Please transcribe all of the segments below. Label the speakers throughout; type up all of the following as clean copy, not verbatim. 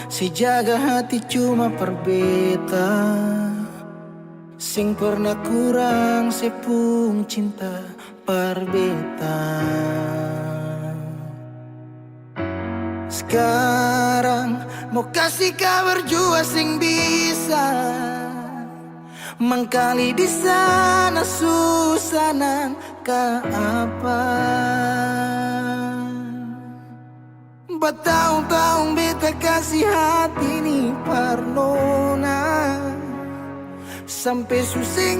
Speaker 1: si jaga hati cuma perbeta, sing pernah kurang sepung cinta perbeta. Sekarang mau kasih kabar jua sing bisa mangkali di sana susah nang ka apa. Bertahun-tahun beta kasih hati ni parnona, sampai susah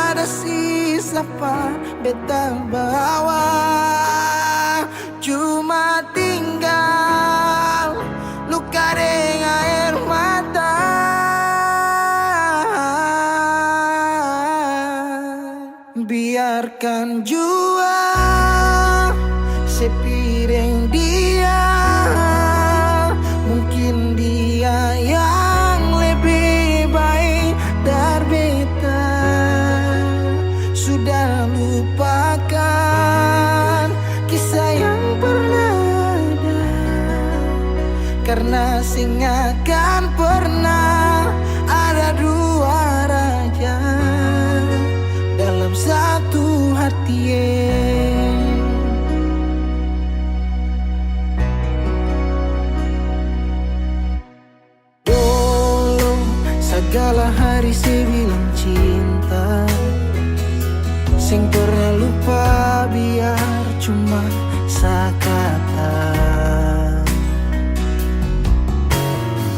Speaker 1: ada sisa pa beta bawa. Cuma tinggal luka dengan air mata. Biarkan jua sepiring dia, mungkin dia yang lebih baik dari beta. Sudah lupakan kisah yang pernah ada, karena sing akan pernah ada dua raja dalam satu hati. Dulu segala hari saya bilang cinta, sing pernah lupa biar cuma sekata.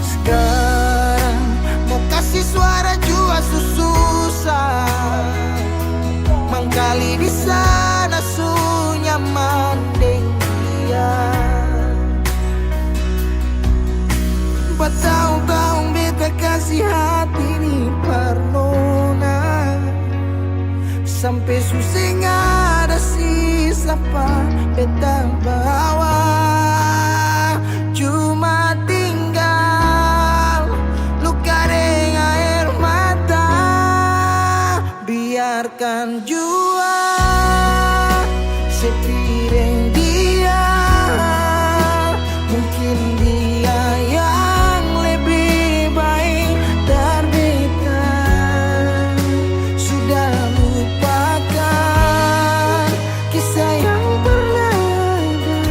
Speaker 1: Sekarang mau kasih suara jua susah, mangkali di sana su nyaman deng dia. Bertahun-tahun beta kasih hati ni parnona, sampai susah ada sisa pa beta bawa. Cuma tinggal luka dengan air mata. Biarkan jua sepiring dia, mungkin dia yang lebih baik dari beta. Sudah lupakan kisah yang pernah ada,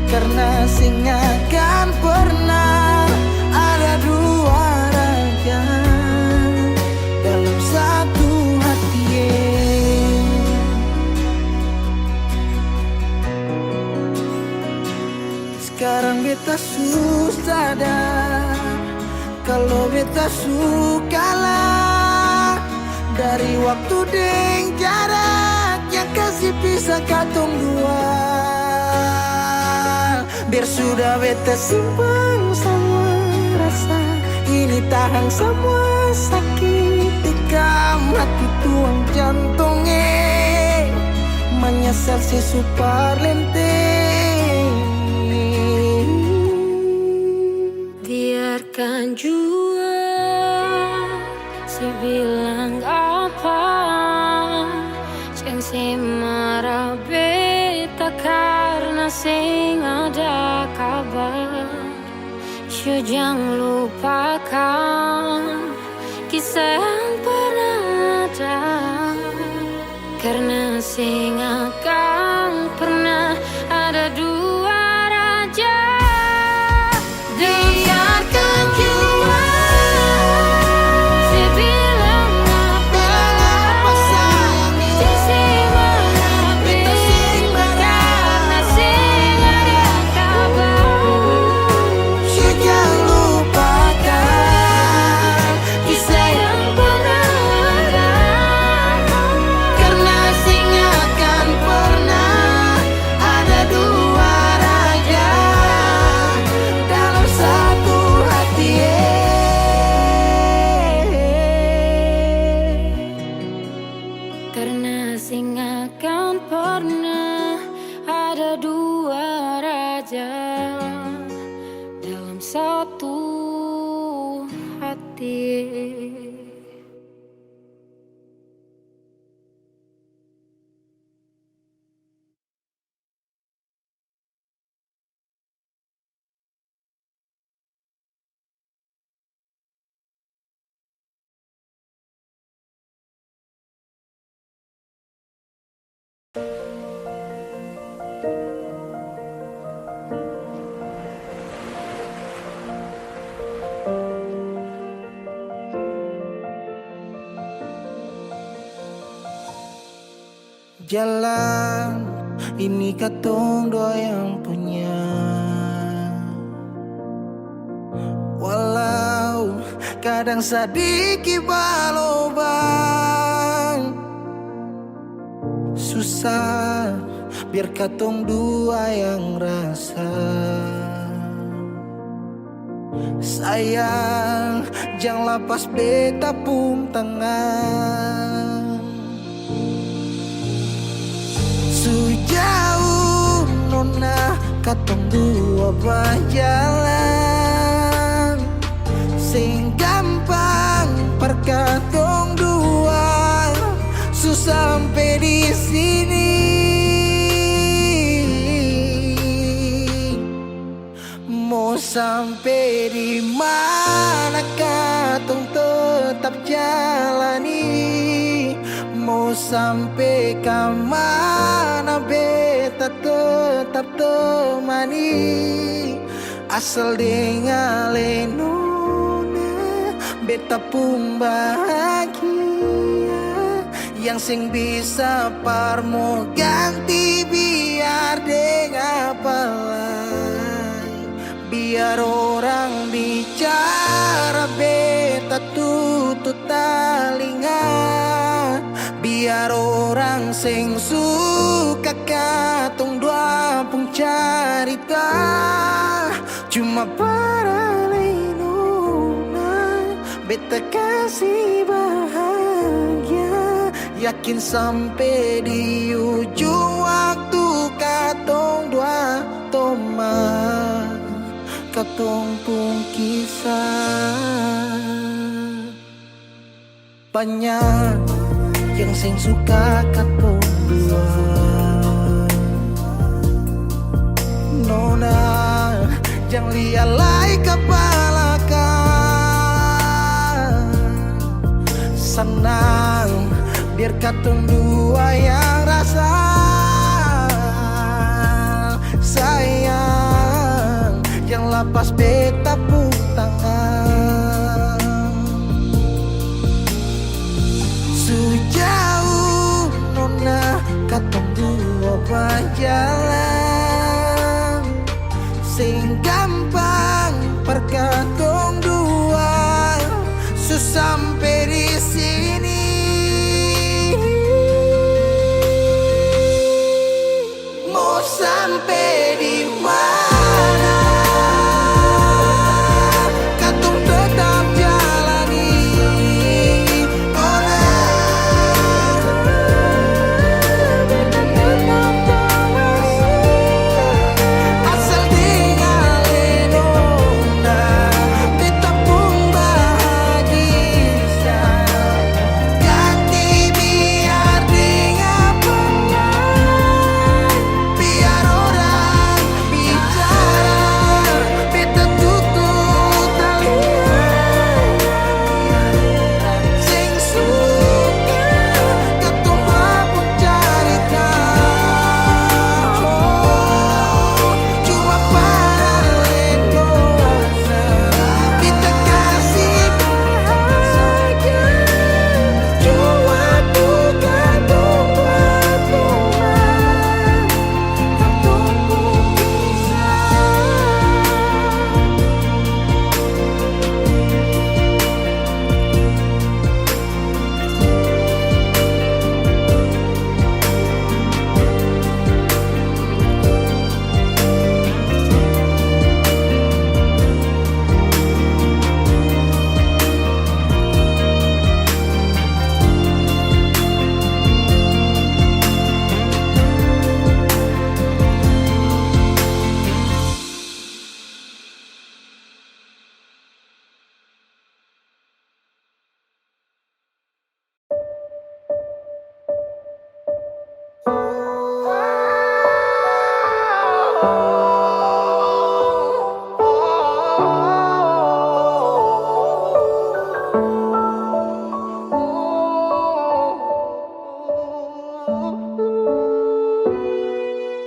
Speaker 1: karena sing akan pernah ada dua raja dalam satu hati. Sekarang beta susah sadar kalau beta suka lah dari waktu deng jarak yang kasih pisah katong dua. Biar sudah beta simpan semua rasa ini, tahan semua sakit tikam hati tuang jantungnya, menyesal si super lenteng.
Speaker 2: Biarkan jua si bilang apa, yang si marah beta karena sing ada kabar. Yo jangan lupakan kisah yang pernah ada, karena sing akan pernah ada dua raja. Biarkan jua si bilang apa sayang, si marah beta karena sing ada kabar.
Speaker 1: Yo jangan lupakan kisah yang pernah ada, karena sing akan pernah ada dua raja dalam satu hati.
Speaker 2: Karena sing akan pernah ada dua raja dalam satu hati.
Speaker 1: Jalan ini katong dua yang punya, walau kadang sedikit balobang. Susah biar katong dua yang rasa. Sayang jangan lepas beta pun tangan. Sejauh nona katong dua berjalan, sing gampang perkatong dua susah sampai di sini. Mau sampai di mana katong tetap jalani, mau sampai ke mana beta tetap temani. Asal dengan lenona beta pun bahagia, yang sing bisa parmo ganti biar dengan apa lain. Biar orang bicara beta tutup telinga, biar orang sing suka katong dua pun carita. Cuma para lenona beta kasih bahagia, yakin sampai di ujung waktu katong dua toma katong pun kisah. Banyak yang sing suka katong dua, nona jangan lialai kepala kan. Senang biar katong dua yang rasa. Sayang jangan lepas beta pun tangan. Sejauh nona katong dua berjalan, sing gampang perkatong dua susah sampai di sini. Mau sampai di mana katong tetap jalani. Asal dengan lenona beta pun bahagia, ganti biar dengan penat. Biar orang bicara beta tutup telinga, sing suka katong pun carita. Cuma para lenona beta kasih bahagia, cuma bukan buat teman katong pun kisah.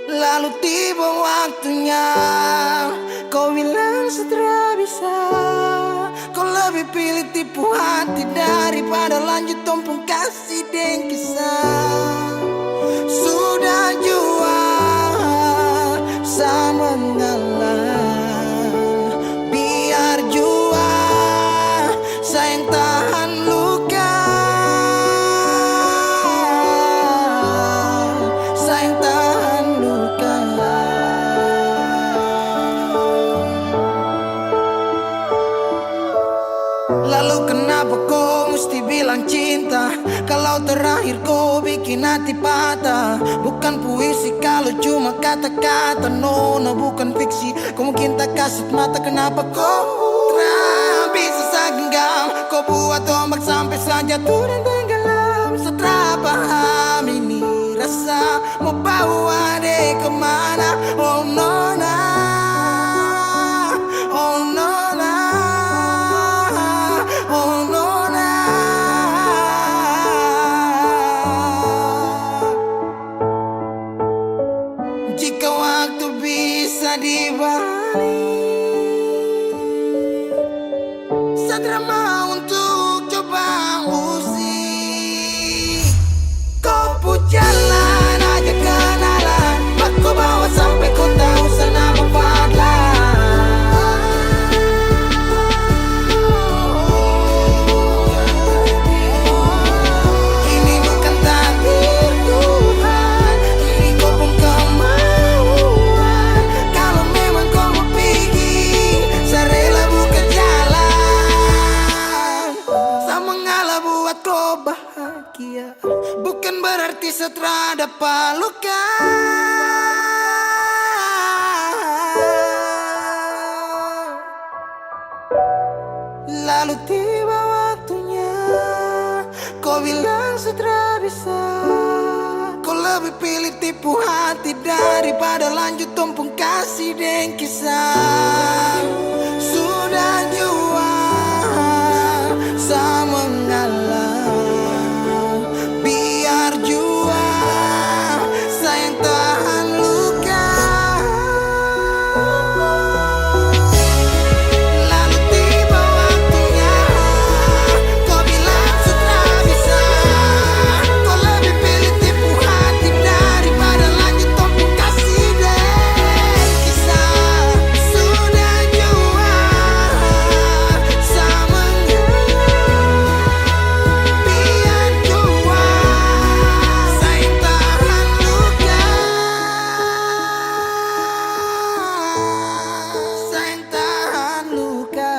Speaker 1: Lalu tiba waktunya kau bilang setelah bisa. Kau lebih pilih tipu hati daripada lanjut tompong kasih dan kisah. Kalau terakhir kau bikin hati patah, bukan puisi kalau cuma kata-kata. No, bukan fiksi. Kau mungkin tak kasut mata, kenapa kau bisa segenggam? Kau buat ombak sampai saja turun tenggelam. Setelah paham ini rasa, mau bawa deh kemana? Oh nona, oh nona, oh nona. Jika waktu bisa dibalik, Satria mau untuk coba usik. Kau pun jalan aja kenalan, aku bawa sampai kau tahu senama Fadlan. Ini bukan takdir Tuhan, ini kau pun kemauan. Kalau memang kau mau pergi, saya rela buka jalan. Saya mengalah buat kau bahagia, bukan berarti setelah dapat luka. Lalu tiba waktunya, kau bilang setelah bisa. Kau lebih pilih tipu hati daripada lanjut tumpung kasih dan kisah. Sudah jua saya mengalah, biar jua saya yang tahan luka. Lalu tiba waktunya, kau bilang sudah bisa. Kau lebih pilih tipu hati daripada lanjut tumpung kasih dan kisah. Sudah jua saya mengalah, biar jua saya yang tahan luka. Saya yang tahan luka.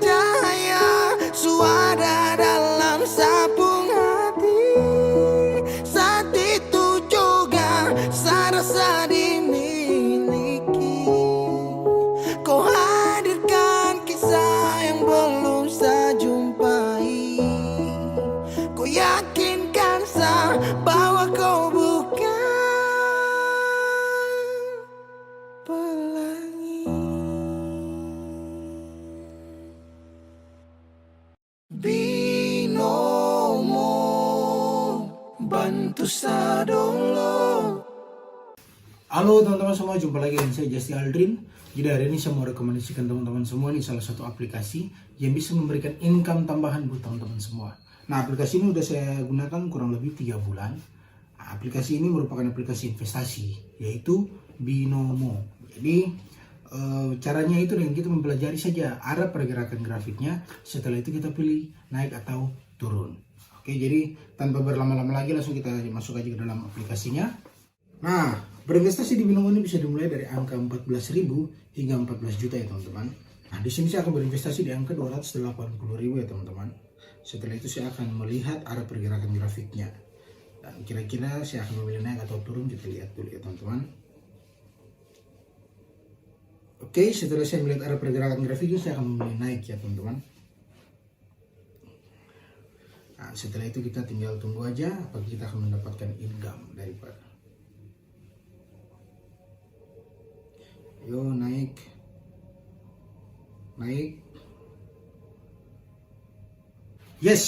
Speaker 1: Cahaya suara dalam sabung hati. Saat itu juga saya rasa dimiliki. Kau hadirkan kisah yang belum saya jumpai. Kau yakinkan saya bahwa kau bukan pelangi. Binomo, bantu saya dulu.
Speaker 3: Halo teman-teman semua, jumpa lagi dengan saya Justy Aldrin. Jadi hari ini saya mau rekomendasikan teman-teman semua ini salah satu aplikasi yang bisa memberikan income tambahan buat teman-teman semua. Nah, aplikasi ini udah saya gunakan kurang lebih 3 bulan. Nah, aplikasi ini merupakan aplikasi investasi, yaitu Binomo. Jadi caranya itu dengan kita mempelajari saja arah pergerakan grafiknya. Setelah itu kita pilih naik atau turun. Oke, jadi tanpa berlama-lama lagi langsung kita masuk aja ke dalam aplikasinya. Nah, berinvestasi di Binomo ini bisa dimulai dari angka 14.000 hingga 14 juta ya teman-teman. Nah, di sini saya akan berinvestasi di angka 280.000 ya teman-teman. Setelah itu saya akan melihat arah pergerakan grafiknya. Dan kira-kira saya akan memilih naik atau turun, kita lihat dulu ya teman-teman. Oke, setelah saya melihat arah pergerakan grafiknya, saya akan memilih naik ya teman-teman. Nah, setelah itu kita tinggal tunggu aja apakah kita akan mendapatkan income daripada. Yo, naik. Yes,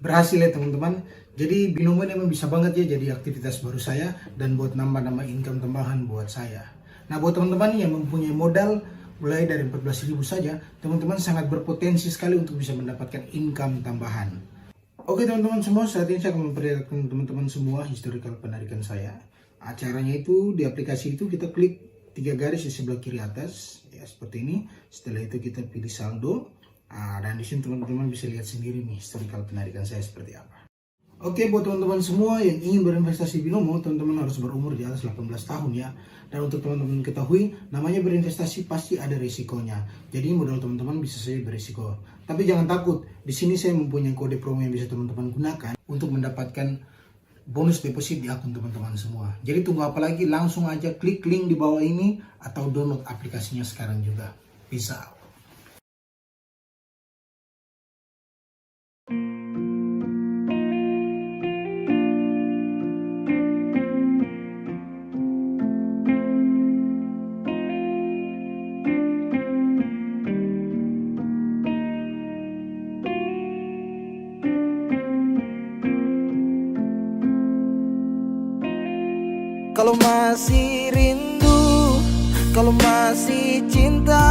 Speaker 3: berhasil ya teman-teman. Jadi Binomo ini memang bisa banget ya jadi aktivitas baru saya dan buat nambah-nambah income tambahan buat saya. Nah, buat teman-teman yang mempunyai modal mulai dari 14.000 saja, teman-teman sangat berpotensi sekali untuk bisa mendapatkan income tambahan. Oke teman-teman semua, saat ini saya akan memperlihatkan teman-teman semua historical penarikan saya. Acaranya itu di aplikasi itu kita klik 3 garis di sebelah kiri atas, ya seperti ini. Setelah itu kita pilih saldo. Dan di sini teman-teman bisa lihat sendiri nih historical penarikan saya seperti apa. Oke, buat teman-teman semua yang ingin berinvestasi binomo, teman-teman harus berumur di atas 18 tahun ya. Dan untuk teman-teman ketahui, namanya berinvestasi pasti ada risikonya. Jadi modal teman-teman bisa saja berisiko. Tapi jangan takut, di sini saya mempunyai kode promo yang bisa teman-teman gunakan untuk mendapatkan bonus deposit di akun teman-teman semua. Jadi tunggu apa lagi? Langsung aja klik link di bawah ini atau download aplikasinya sekarang juga. Bisa.
Speaker 1: Kalau masih rindu, kalau masih cinta,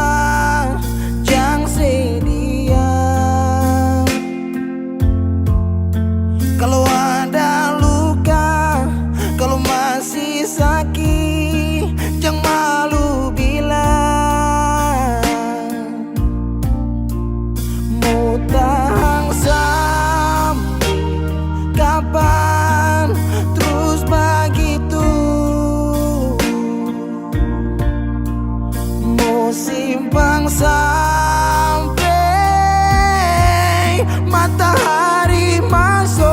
Speaker 1: jangan sedia. Kalau ada luka, kalau masih sakit, jangan malu bilang. Mau tahan sampai kapan terus begitu? Simpang sampai matahari masuk.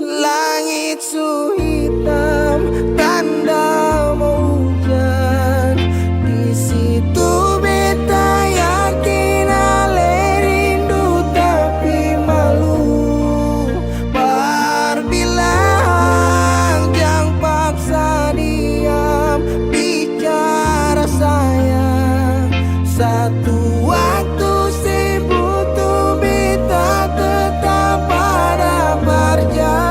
Speaker 1: Langit su hitam, tanda mau hujan. Di situ beta yakin ale rindu tapi malu. Barbilang jangan paksa diam, bicara sayang. Satu waktu sibuk tuh beta tetap pada berjaga.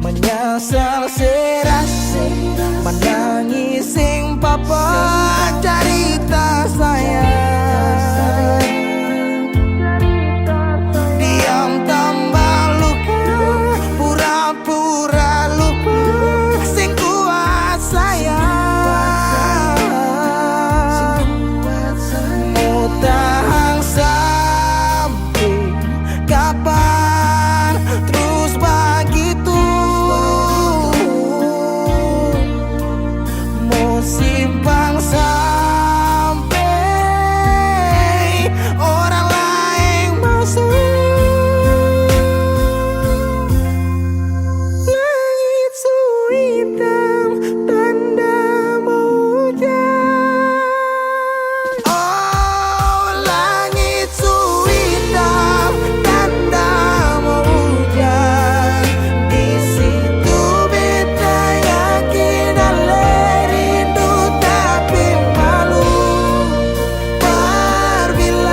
Speaker 1: Menyesal serasi, menangis sing papa cerita sayang. Diam tambah luka, pura-pura lupa, sing kuat sayang. Mau tahan sampai kapan terus begitu? Simpang sampai orang lain masuk. Langit su hitam, tanda mau hujan. Oh, langit su hitam, tanda mau hujan. Di situ beta yakin ale tapi malu. Barbilang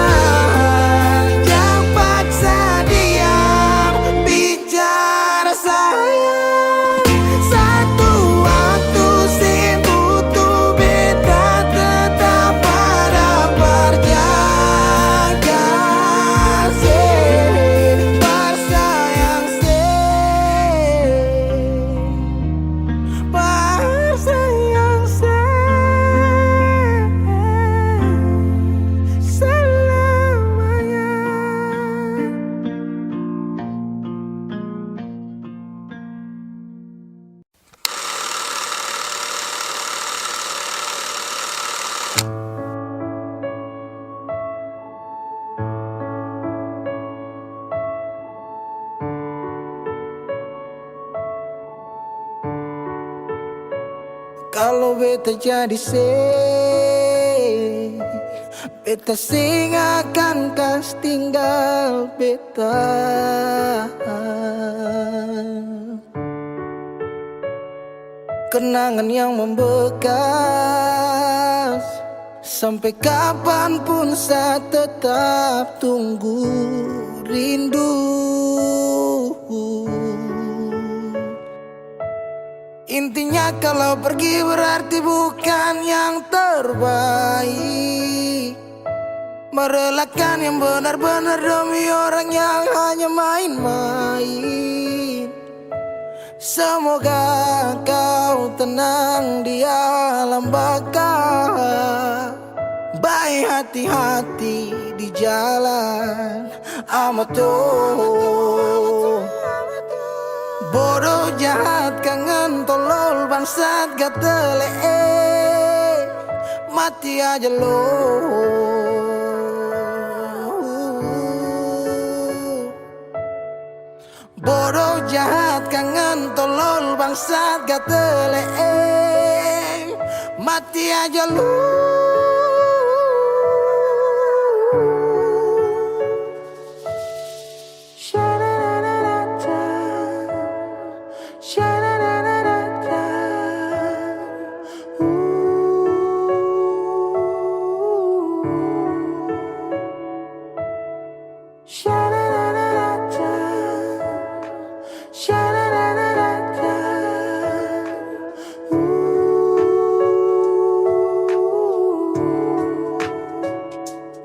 Speaker 1: jangan paksa diam, bicara sayang. Satu waktu sibuk tuh beta tetap pada berjaga. Bersayang bersayang selamanya. Kalau beta jadi beta sing akan kas tinggal beta. Kenangan yang membekas, sampai kapanpun saya tetap tunggu rindu. Intinya kalau pergi berarti bukan yang terbaik. Merelakan yang benar-benar demi orang yang hanya main-main. Semoga kau tenang di alam baka. Baik hati-hati di jalan Amato. Bodoh jahat kangen tolol bangsat gatele, mati aja lo. Bodoh jahat kangen tolol bangsat gatele, mati aja lo.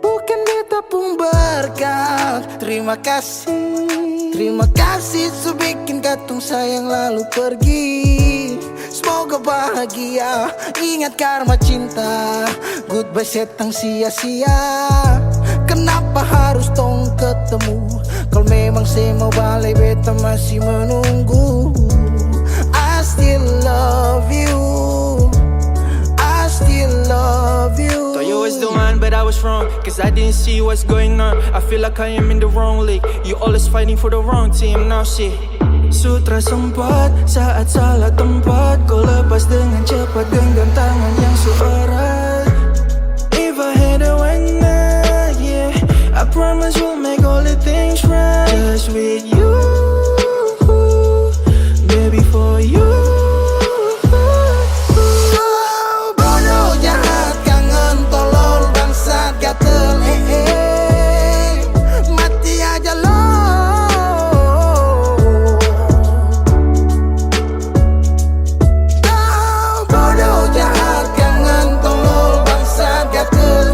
Speaker 1: Bukan ditepung berkat. Terima kasih sudah bikin katung sayang lalu pergi. Semoga bahagia, ingat karma cinta. Goodbye setang sia-sia. Kenapa harus tong ketemu? Kalau memang saya mau balik beta masih menunggu. I still love you, I still love you.
Speaker 4: Thought you was the one but I was wrong, cause I didn't see what's going on. I feel like I am in the wrong league. You always fighting for the wrong team. Now shit, sutra sempat saat salah tempat. Kau lepas dengan cepat genggam tangan yang seerat. If I had a one night, yeah, I promise we'll make all the things right. Just with you, baby, for you.
Speaker 1: Bodoh jahat kangen tolol bangsat gatel, mati aja lo. Bodoh jahat kangen tolol bangsat gatel,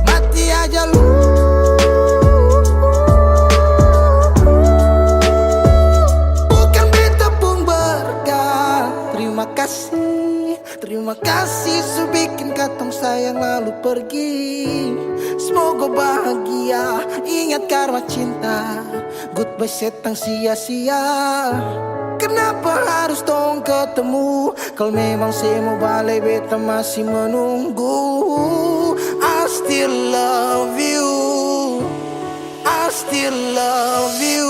Speaker 1: mati aja lo. Bukan bertepung berkat. Terima kasih sudah bikin katong sayang lalu pergi. Semoga bahagia, ingat karma cinta. Goodbye setang sia-sia. Kenapa harus tong ketemu? Kalau memang saya mau balik beta masih menunggu. I still love you, I still love you.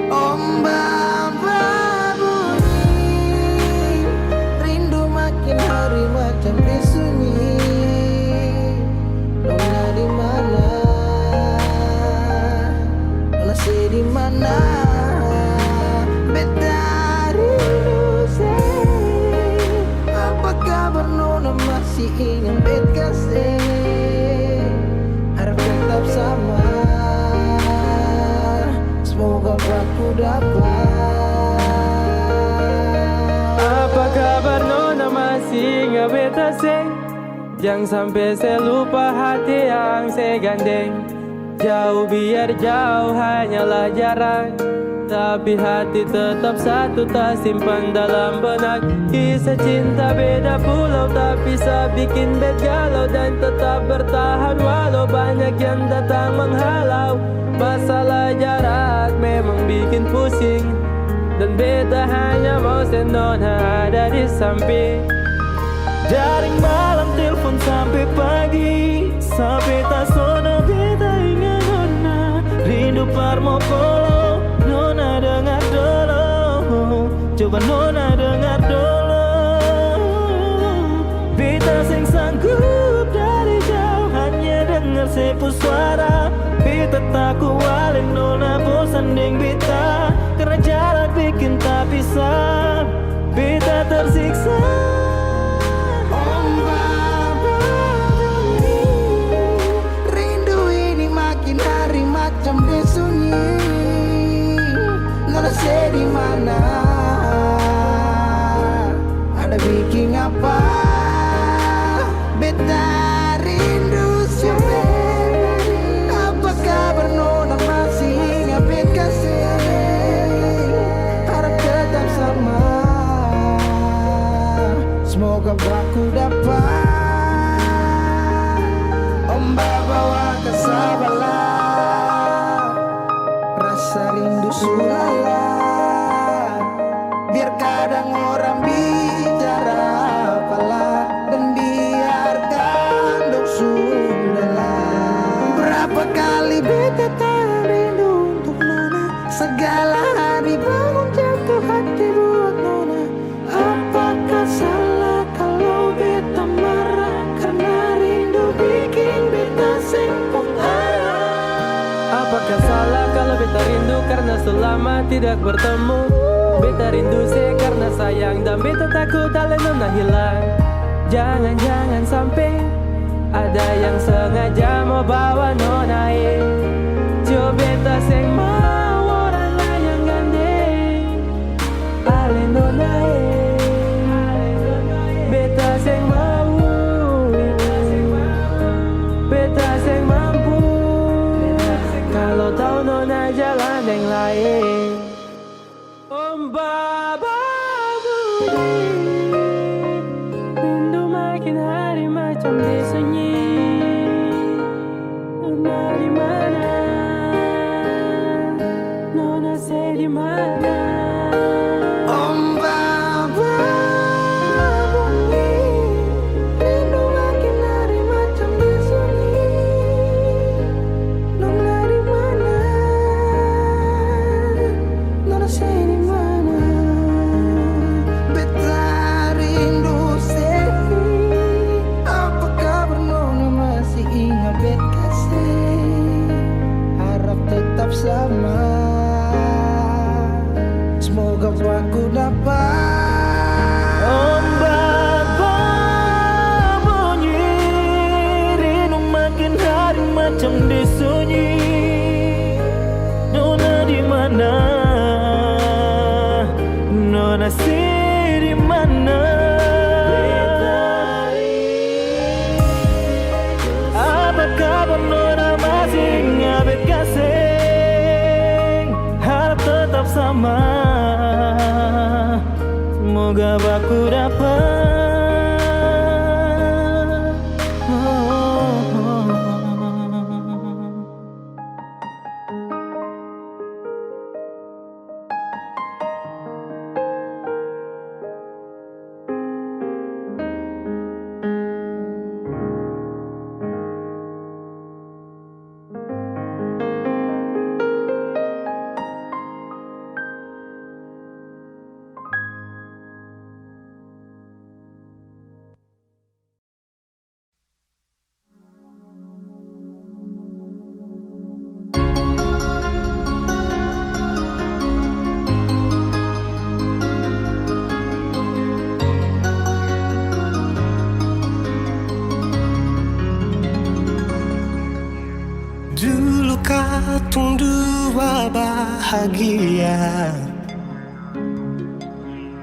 Speaker 1: Ombak berbunyi, rindu makin hari makin bersunyi. Nona di mana? Nona di mana? Beta rindu say. Apa kabar Nona masih ingin beta say? Harap tetap sama. Semoga aku dapat.
Speaker 5: Apa kabar Nona masih ingat beta say? Jangan sampai saya lupa hati yang saya gandeng. Jauh biar jauh hanyalah jarak, tapi hati tetap satu tak simpan dalam benak. Kisah cinta beda pulau tapi bisa bikin bet galau. Dan tetap bertahan walau banyak yang datang menghalau. Masalah jarak memang bikin pusing, dan beta hanya mau Nona ada di samping. Jaring malam telepon sampai pagi, sampai tak sono beta ingat Nona. Rindu parmo polo dengar dulu, coba nona dengar dulu. Beta sing sanggup dari jauh hanya dengar sepu suara. Beta tak kuat nona bosan deng beta, karena jarak bikin tak bisa. Beta tersiksa.
Speaker 1: Rindu ini makin hari macam sunyi. Nona sedih mana? Ada bikin apa? Beta rindu sudah. Apa kabar nona masih ingat bet kasih? Harap tetap sama. Semoga aku dapat Ombak bawa ke Sabala, rasa rindu sulala. Biar kadang orang bicara apalah, dan biarkan dong sudahlah. Berapa kali beta tak rindu untuk nona, segala hari bangun jatuh hati buat nona. Apakah salah kalau beta marah, karena rindu bikin beta sempung arah.
Speaker 5: Apakah salah kalau beta rindu karena selama tidak bertemu? Beta rindu karena sayang dan beta takut ale nona hilang. Jangan-jangan sampai ada yang sengaja mau bawa nona Jo beta seng mau orang lain yang gandeng ale nona beta seng mau, beta seng mampu. Kalau tahu nona jalan yang lain. Om Baba Budi, rindu makin hari macam disunyi. Nona di mana? Nona say di mana?
Speaker 1: Om Baba bunyi, rindu makin hari macam disunyi. Nona di mana? Nona say di mana? Beta rindu sedih. Apa kabar nona masih ingat bet kasih? Harap tetap sama. Semoga aku dapat
Speaker 5: Om Baba bunyi, rindu makin hari macam disunyi. Nona di mana? Nona si di mana? Apa kabar nona masih ingat kasih? Harap tetap sama. Semoga aku dapat.
Speaker 1: dulu katung dua bahagia,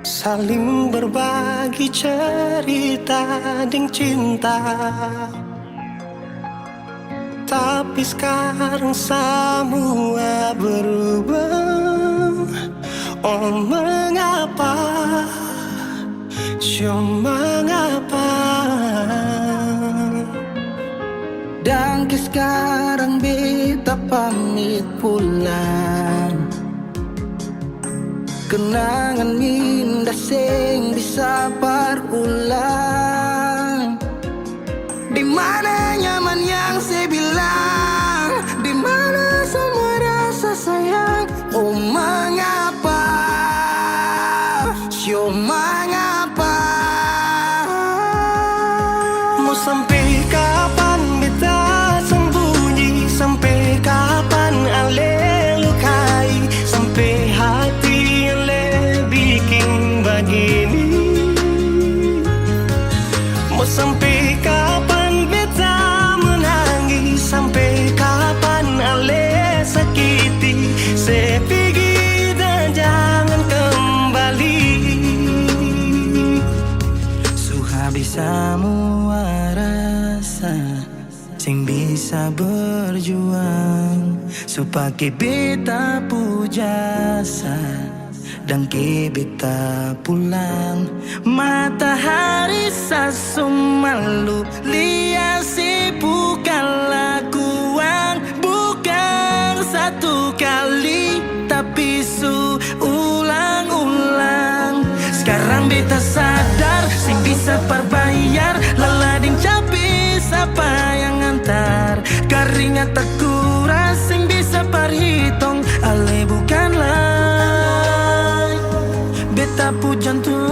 Speaker 1: saling berbagi cerita dan cinta. Tapi sekarang semua berubah. Oh mengapa, mengapa? Dan sekarang beta pamit pulang. Kenangan indah sing bisa berulang. Di mana nyaman yang saya bilang, di mana semua rasa sayang. Oh mengapa samua rasa sing bisa berjuang supaya beta pujasa dan beta pulang. Matahari sasumalu liasi bukan lakuan, bukan satu kali tapi ulang-ulang. Sekarang beta sadar sing bisa perbayar lalading capi siapa yang antar keringat terkuras sing bisa perhitung ale bukanlah beta pu jantung.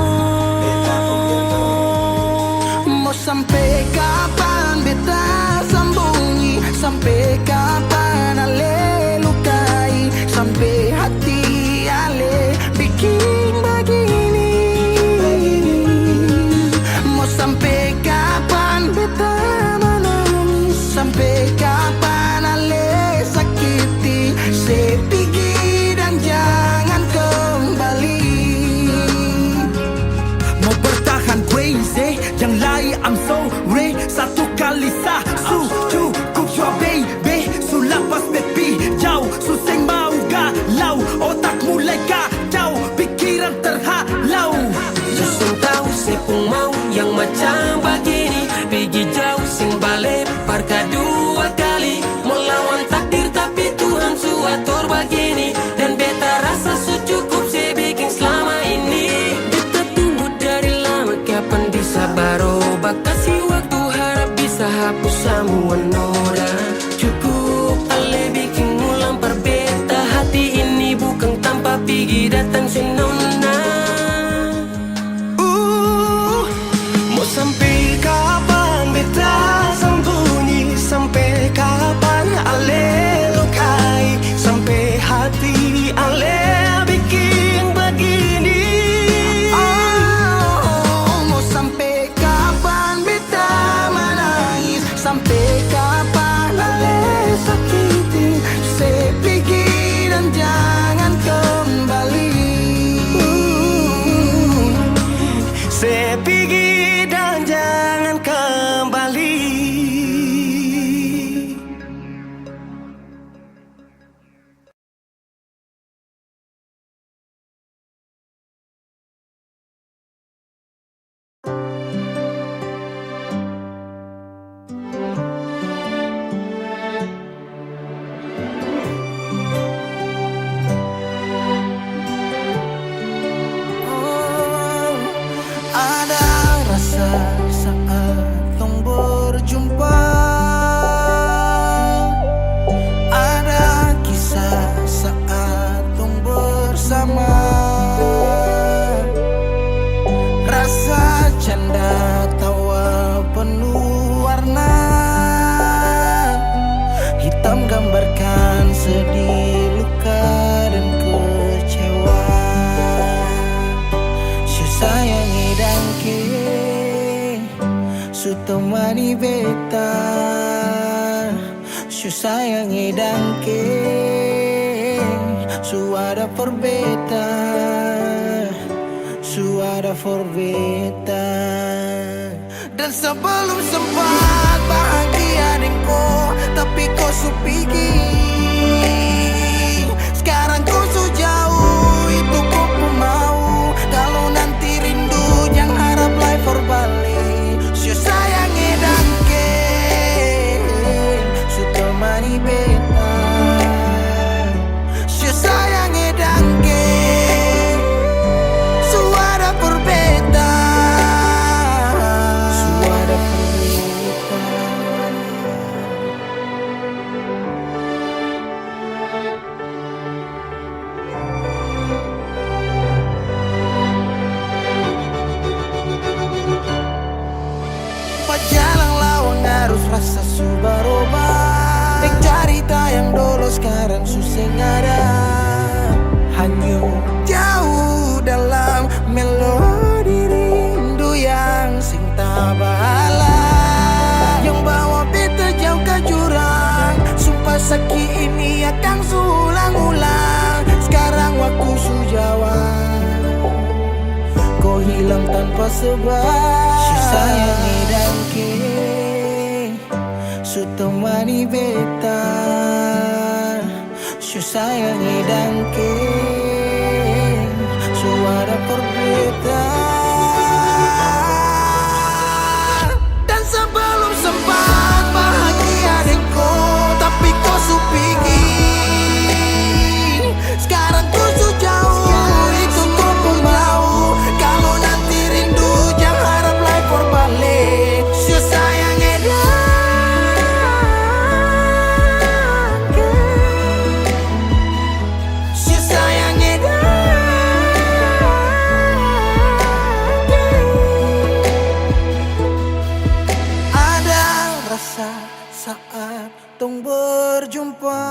Speaker 1: Mau sampai kapan beta sembunyi, sampai kapan ale lukai, sampai hati ale bikin begini. Mau sampai kapan beta menangis, sampai kapan ale sakiti, sepigi dan jangan kembali. Mau bertahan crazy, yang lain I'm sorry. Satu kali sah, cukup jua baby. Sulapas baby, jauh suseng mau galau. Otak mulai kacau, pikiran terhalau.
Speaker 5: Susung tahu sepung mau yang macam begini. Pergi jauh sing balik parka dua kali. Melawan takdir tapi Tuhan suatur begini. Dan beta rasa cukup saya bikin selama ini. Beta tunggu dari lama kapan bisa berubah. Kasih waktu harap bisa hapus semua noda. Cukup ale bikin ulang perbeta. Hati ini bukan tanpa pergi datang senona.
Speaker 1: Mau sampai kapan beta sembunyi, sampai kapan ale lukai, sampai hati ale bikin begini. Mau sampai kapan beta menangis, sampai kapan ale sakiti, sepigi dan jangan kembali. Sepigi dan jangan kembali. Ada rasa saat tong berjumpa, ada kisah saat tong bersama, rasa canda tawa penuh warna, hitam gambarkan sedih, luka dan kecewa. Sayangi dangke su temani beta, su sayangi dangke su ada for beta, su ada for beta. Dan sebelum sempat bahagia dengko, tapi kau su pergi. Sekarang kau su jauh, itu kau pun mau. Kalau nanti rindu jangan harap life for Bali. Su sayangi dangke, su temani beta, su sayangi dangke, su ada for beta, su ada for beta. Jalan lawang harus rasa su berubah. Cerita yang dulu sekarang susah ada, hanyut jauh dalam melodi rindu yang sing tak bala, yang bawa beta jauh ke jurang. Sumpah sakit ini akan ulang-ulang. Sekarang waktu su jawab, kau hilang tanpa apa sebab si sayangi dan ke su temani beta, su sayangi dan ke su ada perbedaan. Dan sebelum sempat bahagia denganku, tapi kau su pikir sekarang ku su jauh, itu kau pun mau. Kalau nanti rindu jangan harap lagi for balik. Su sayang edan, su sayang edan. Ada rasa saat tong berjumpa.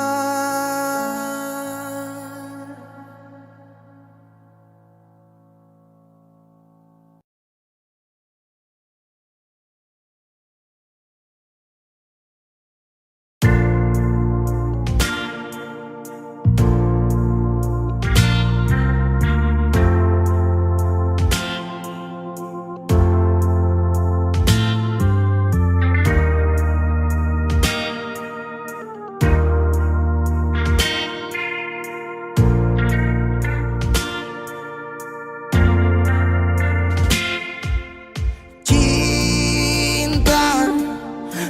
Speaker 1: Cinta,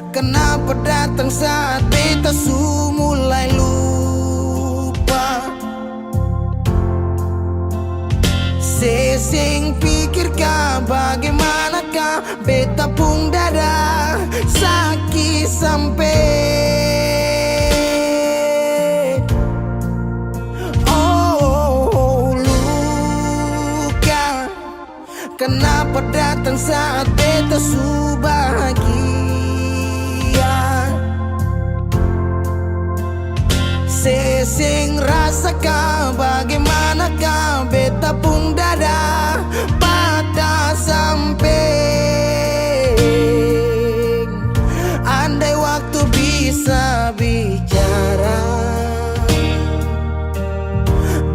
Speaker 1: kenapa datang saat beta su mulai lupa? Sesing pikirkah bagaimanakah beta pun dada sakit sampai oh luka. Kenapa datang saat beta su bahagia? Sesing rasakan bagaimanakah beta pun dada patah sampai. Andai waktu bisa bicara,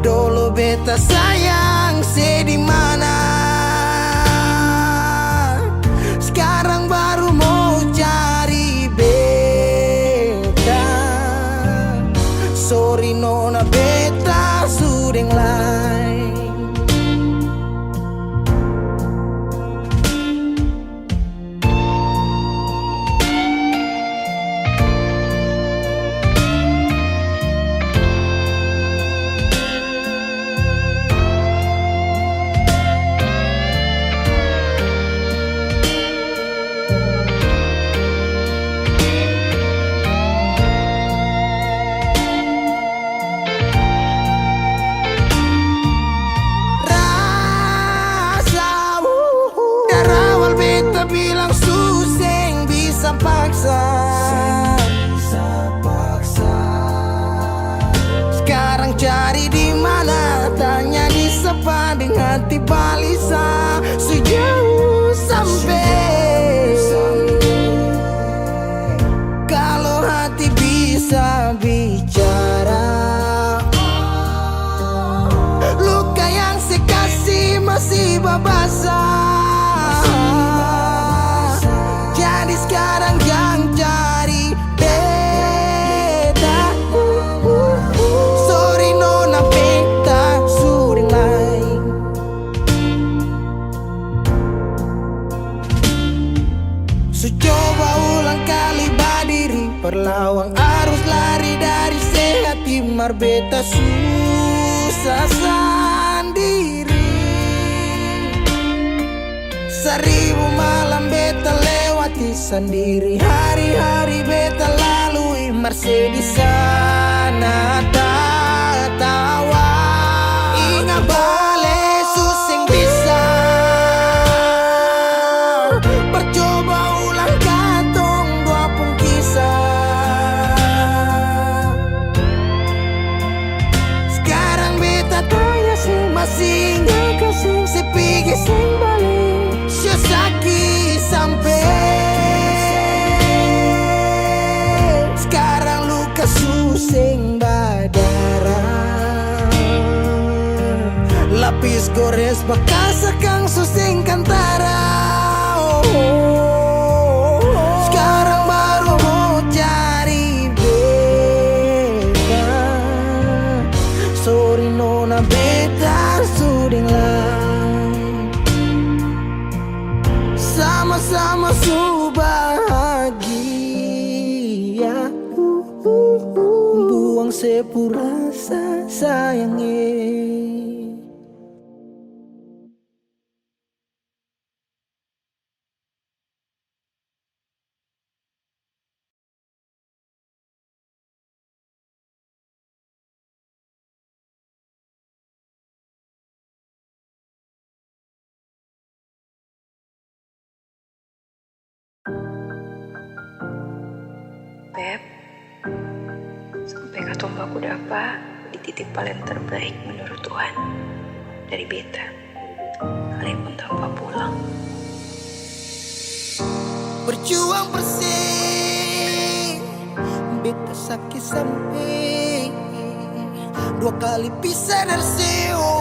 Speaker 1: dulu beta sayang di mana. Sekarang baru mau cari beta. Sorry nona beta sudeng lain. Bilang suseng bisa paksa. Sekarang cari di mana, tanya di sepa dengan hati balisa. Sejauh sampai kalau hati bisa bicara, luka yang sekasih masih babasa. Jadi sekarang yang cari beta. Sorry nona beta sudeng lain. Su coba ulang kali berdiri, perlawan arus lari dari sehati mar beta susah sendiri. Seribu malam beta lewati sendiri, hari-hari beta lalui marse di sana tertawa. Ingat bale suseng bisa percoba ulang katong dua pun kisah. Sekarang beta tanya si masih nggak kasih sepigi sing balik. Sakit sampai sekarang luka suseng badara. lapis gores bakasa kang susing kantara. Sekarang baru mau cari beta. Sorry nona beta suding lang. Sama-sama su bahagia. Buang sepurasa sayangnya.
Speaker 6: Beb, sampai ketemu aku dapat di titik paling terbaik menurut Tuhan dari beta. Kalian pun tanpa pulang.
Speaker 1: Berjuang bersih, beta sakit sampai 2 kali pisah dari seo.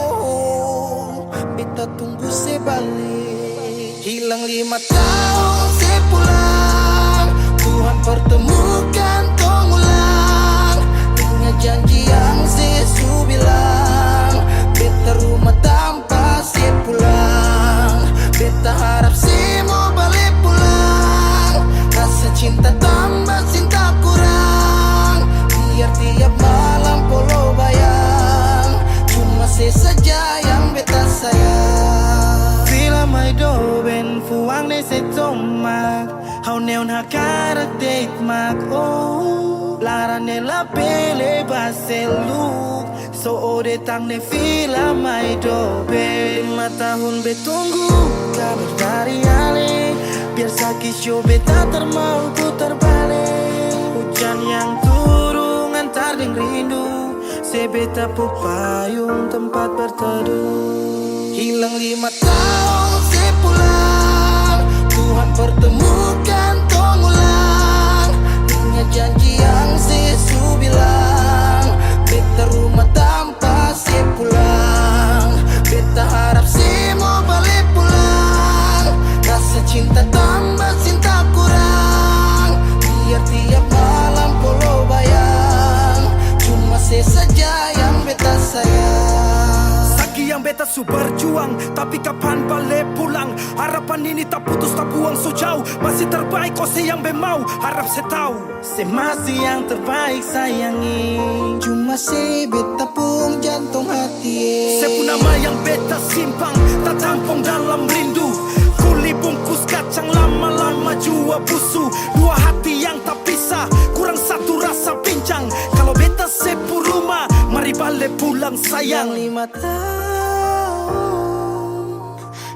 Speaker 1: Beta tunggu sebalik. Hilang 5 tahun sepulang, Tuhan pertemukan tong ulang. Ingat janji yang sesu bilang, beta rumah tanpa sepulang. Beta harap semua balik pulang. Rasa cinta tambah cinta kurang, biar tiap malam polo bayang. Cuma saja yang beta sayang. Fila mai do ben fuang ne se tomak. Hau neon hakara date mak oh. Lara ne la pele baseluk. So ode tang ne fila mai do ben. 5 tahun betunggu kabar dari ale. Biar sakit show beta termau putar balik. Hujan yang turun antar deng rindu. Sebeta pupayung tempat berteduh. Hilang 5 tahun sepulang, Tuhan pertemukan tong ulang. Ingat janji yang sesu bilang, beta rumah tanpa sepulang. Beta harap semua balik pulang. Rasa cinta tambah cinta kurang, biar tiap malam polo bayang. Cuma saja yang beta sayang.
Speaker 7: Saki yang beta su berjuang, tapi kapan balik pulang? Harapan ini tak putus tak buang so jauh. Masih terbaik kau se yang bemau, harap se tahu.
Speaker 1: Se masih yang terbaik sayangi. Cuma se beta pun jantung hati.
Speaker 7: Se pun nama yang beta simpang, tak tampung dalam rindu. Kuli bungkus kacang lama-lama jua busu. 2 hati yang tak pisah, kurang satu rasa pincang. Kalau beta sepu rumah, mari balik pulang sayang.
Speaker 1: 5 tahun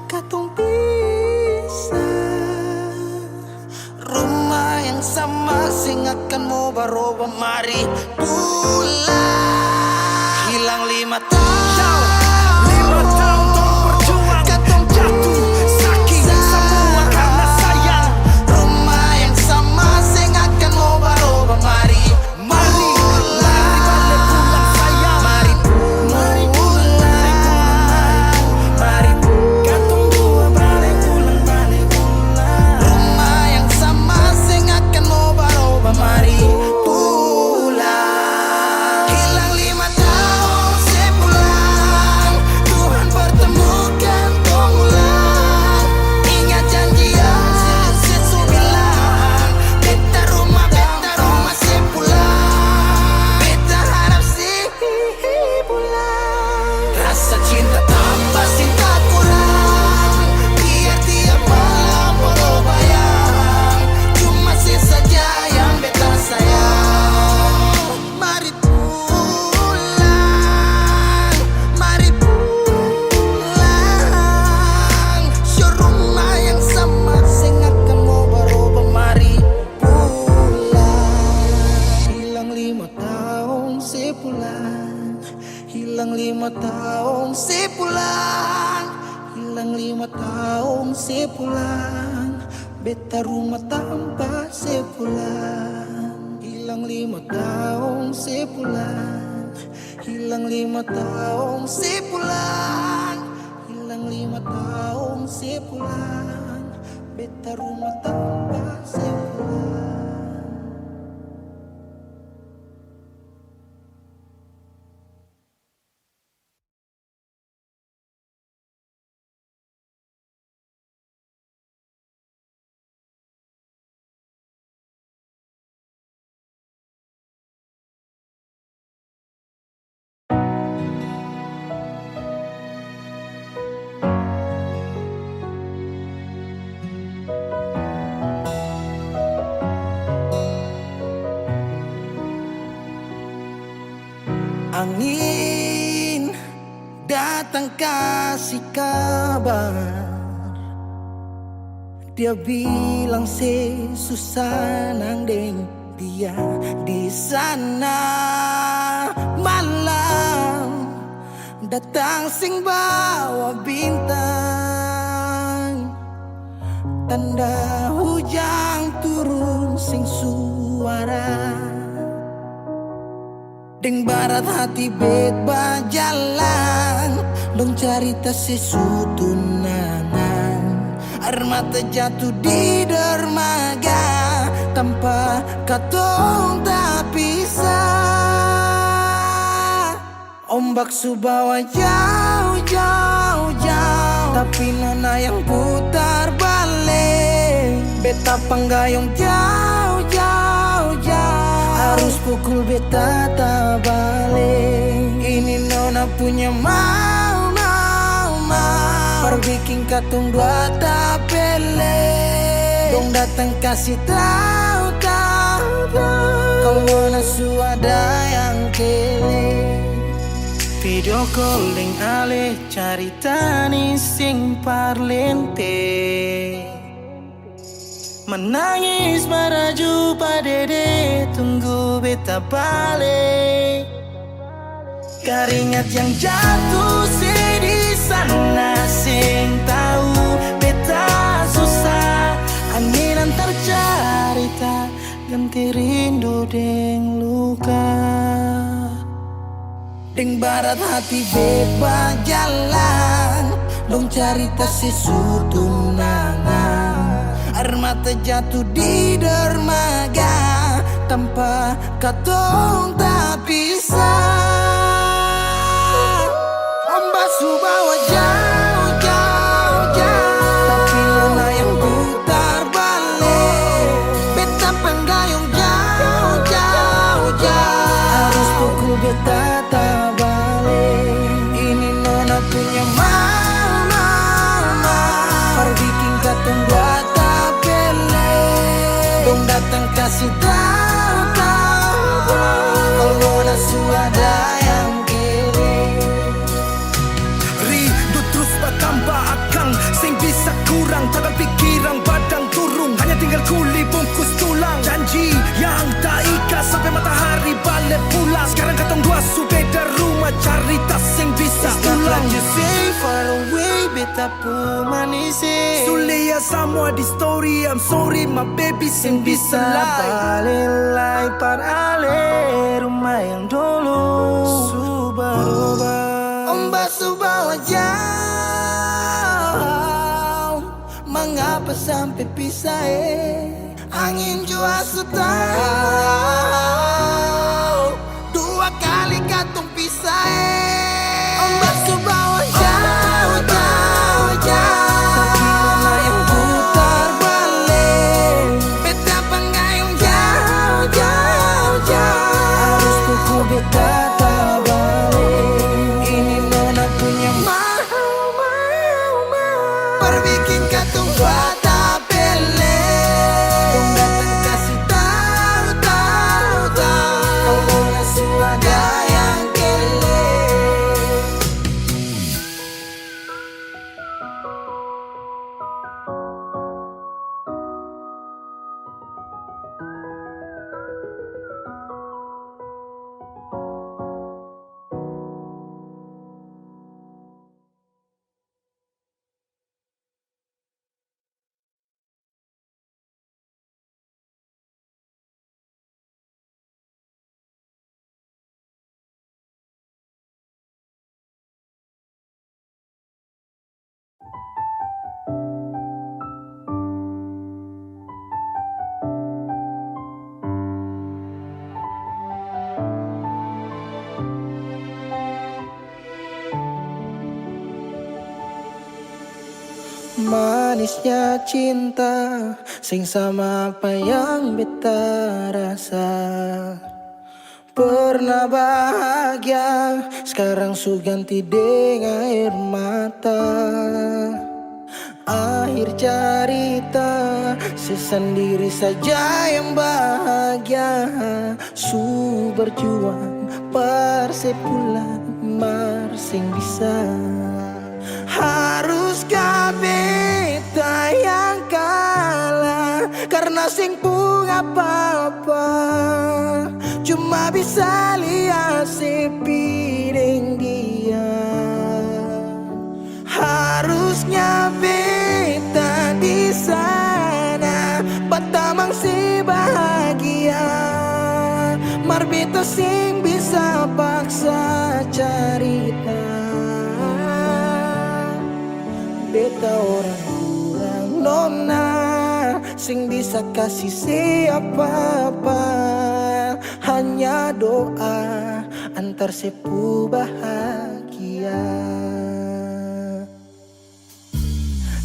Speaker 1: katong pisah, rumah yang sama sing akan mau baroba mari pulang. Hilang 5 tahun,
Speaker 7: 5 tahun tong berjuang,
Speaker 1: katong
Speaker 7: jatuh sakit semua karena sayang.
Speaker 1: rumah yang sama sing akan mau baroba mari
Speaker 7: Mari balik pulang sayang.
Speaker 1: Mari pulang, mari
Speaker 7: Katong dua balik pulang.
Speaker 1: rumah yang sama sing akan mau baroba mari pulang. Hilang 5 tahun sepulang, Tuhan pertemukan tong ulang. Ingat janji yang sesu bilang, beta rumah sepulang. Beta harap sih pulang. Rasa cinta tambah cinta kurang, biar tiap malam polo bayang. Cuma saja yang beta sayang. Mari pulang, mari pulang. Show rumah yang sama sing akan mau baroba mari pulang. Hilang 5 tahun sepulang, hilang 5 tahun sepulang, hilang 5 tahun sepulang. Beta rumah tanpa sepulang. Hilang 5 tahun sepulang, hilang 5 tahun sepulang, sepulang, beta rumah tanpa sepulang. Angin datang kasih kabar, dia bilang susah nang deng dia di sana. Malam datang sing bawa bintang, tanda hujan turun sing suara. Deng barat hati bet bajalan, dong cerita sesutunangan. Air mata jatuh di dermaga, tanpa katong tak pisah. Ombak subawa jauh, jauh, jauh, tapi nona yang putar balik. Beta panggayong jauh, jauh, jauh, harus pukul beta tak balik. Ini nona punya mau, mau, mau, perbikin katong dua tak pele. Dong datang kasih tahu, tahu, tahu, kalau nona suada yang kele. Video calling ale carita ni sing parlente, menangis meraju padede, tunggu beta balik. Keringat yang jatuh di sana sing tahu beta susah. Angin antar cerita ganti rindu deng luka. Deng barat hati beba jalan, dong cerita sesutunangan. Air mata jatuh di dermaga, tanpa katong tak pisah. Ombak subawa jauh, jauh, jauh, tapi nona yang putar balik. Beta penggayung jauh, jauh, jauh, harus pukul beta tak balik. Ini nona punya mau, mau, mau, perbikin katong buat datang kasih tahu, tahu, kalau nona suada yang kere.
Speaker 7: Rindu terus bertambah akang, sing bisa kurang, takkan pikiran badang turung, hanya tinggal kuli bungkus tulang. Janji yang tak ikat sampai matahari balik pulang. Sekarang katong dua su beda rumah, cari tas sing bisa ulang.
Speaker 1: You say far away, beta pu manise.
Speaker 7: Sulia semua di story, I'm sorry my baby sing bisa
Speaker 1: Balelai par ale rumah yang dulu Subaroba. Ombak subawa jauh, mengapa sampai pisah angin jua tahu, dua kali katong pisah Ombak subawa jauh, jauh, jauh, tapi nona yang putar balik. Beta penggayung jauh, jauh, jauh, harus pukul beta tak balik. Ini nona punya mau, mau, mau, perbikin katong buat Manisnya cinta sing sama apa yang beta rasa. Pernah bahagia, sekarang su ganti dengan air mata. Akhir cerita, sesendiri saja yang bahagia. Su berjuang, persepulan marsing bisa. Haruskah beta yang kalah karena sing pun apa-apa. Cuma bisa lihat sepi dengan dia. Harusnya beta di sana, batamang si bahagia. Mar beta sing bisa paksa cerita. Beta orang kurang nona, sing bisa kasih siapa-apa. Hanya doa antar sepu bahagia.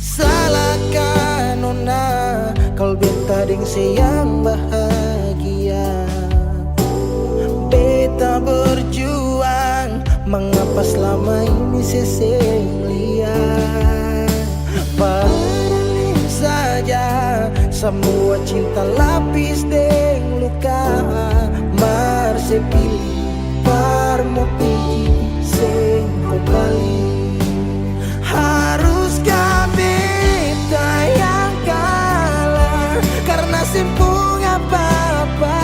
Speaker 1: Salahkan nona kalau beta deng sayang bahagia. Beta berjuang, mengapa selama ini seseng lihat. Padahal saja semua cinta lapis deng luka. Mar sepilih parmo pigi sing kembali. Haruskah beta yang kalah karena simpung apa-apa.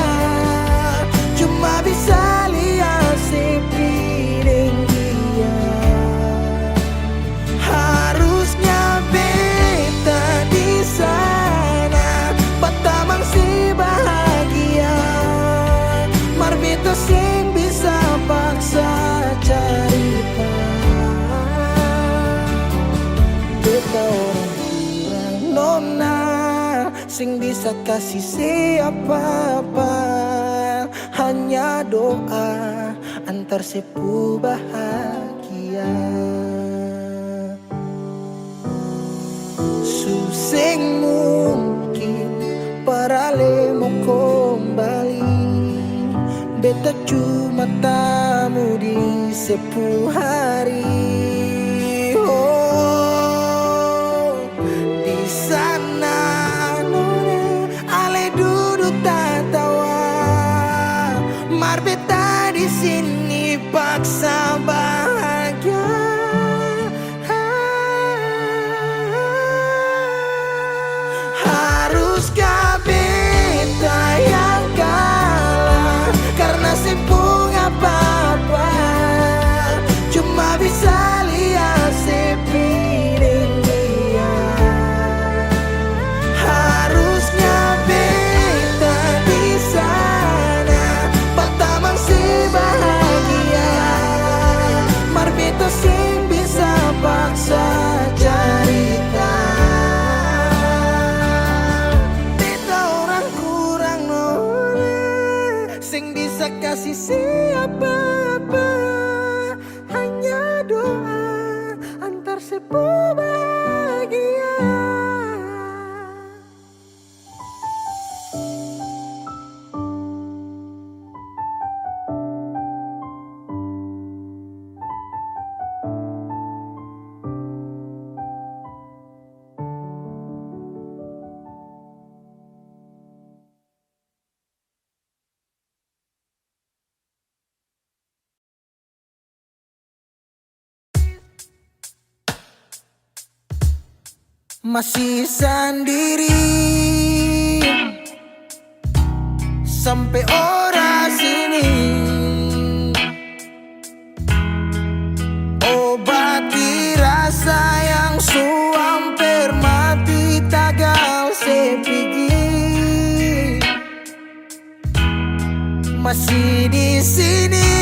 Speaker 1: Cuma bisa lihat sepi dengan dia. Harusnya beta di sana, batamang si bahagia. Mar beta sing bisa paksa cerita. Beta orang kurang nona, sing bisa kasih siapa-apa. Hanya doa antar sepu bahagia. Suseng mungkin parale mau kembali. Beta cuma tamu di sepu hari. Oh, di sana nona ale duduk tatawa. Mar beta di sini paksa bahagia. Haruskah beta yang kalah karena simpung apa-apa. Cuma bisa lihat sepi dengan dia. Harusnya beta di sana, batamang si bahagia. Mar beta sing bisa paksa cerita. Beta orang kurang nona, sing bisa kasih siapa-apa. Hanya doa antar sepu bahagia. Masih sendiri sampai ora sini. Obati rasa yang su hampir mati tagal sepigi. Masih di sini